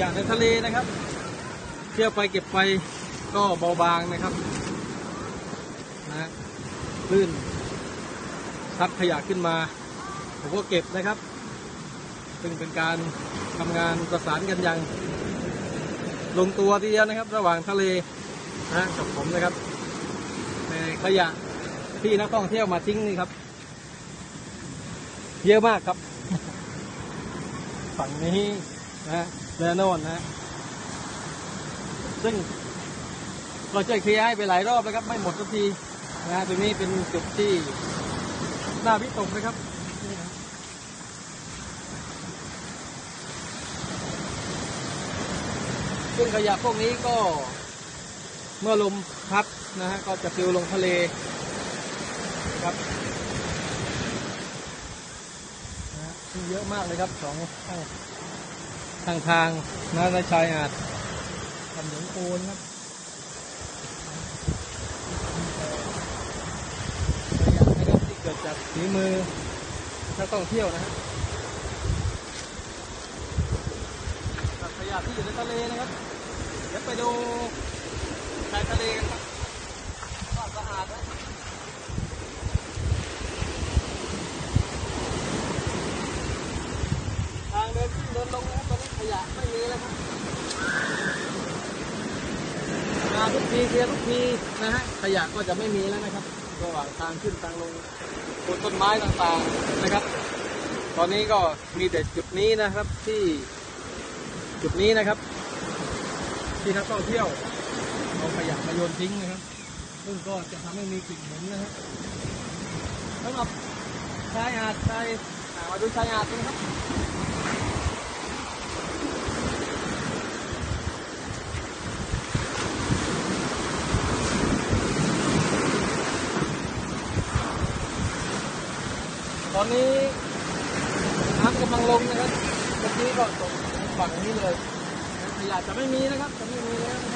ยะในทะเลนะครับเที่ยวไปเก็บไปก็เบาบางนะครับนะลื่นซัดขยะขึ้นมาผมก็เก็บนะครับซึ่งเป็นการทำงานประสานกันอย่างลงตัวทีเดียวนะครับระหว่างทะเลนะกับผมนะครับในขยะที่นักท่องเที่ยวมาทิ้งนี่ครับเยอะมากครับฝั่งนี้นะและโน่นนะซึ่งเราจะเคลียร์ให้ไปหลายรอบแล้วครับไม่หมดสักทีนะตรงนี้เป็นจุดที่น่าวิตกนะครับซึ่งขยะพวกนี้ก็เมื่อลมพัดนะฮะก็จะปลิวลงทะเลนะครับนะซึ่งเยอะมากเลยครับสองทางนะในชายหาดทำหยงโอนครับขยะนะครับที่เกิดจากฝีมือนักท่องเที่ยวนะฮะขยะที่อยู่ในทะเลนะครับเดี๋ยวไปดูชายทะเลกันครับว่าสะอาดนะทางเดินขึ้นเดินลงนะครับตอนนี้ขยะไม่มีแล้วครับมาทุกทีเคลียร์ทุกทีนะฮะขยะก็จะไม่มีแล้วนะครับระหว่างทางขึ้นทางลงบนต้นไม้ต่างๆนะครับตอนนี้ก็มีแต่จุดนี้นะครับที่จุดนี้นะครับที่นักท่องเที่ยวเอาขยะมาโยนทิ้งนะครับซึ่งก็จะทำให้มีกลิ่นเหม็นนะฮะสำหรับชายหาดมาดูชายหาดกันครับตอนนี้น้ำกำลังลงนะครับเมื่อกี้ก็ตกฝั่งนี้เลยขยะจะไม่มีนะครับจะไม่มีแล้วนะครับ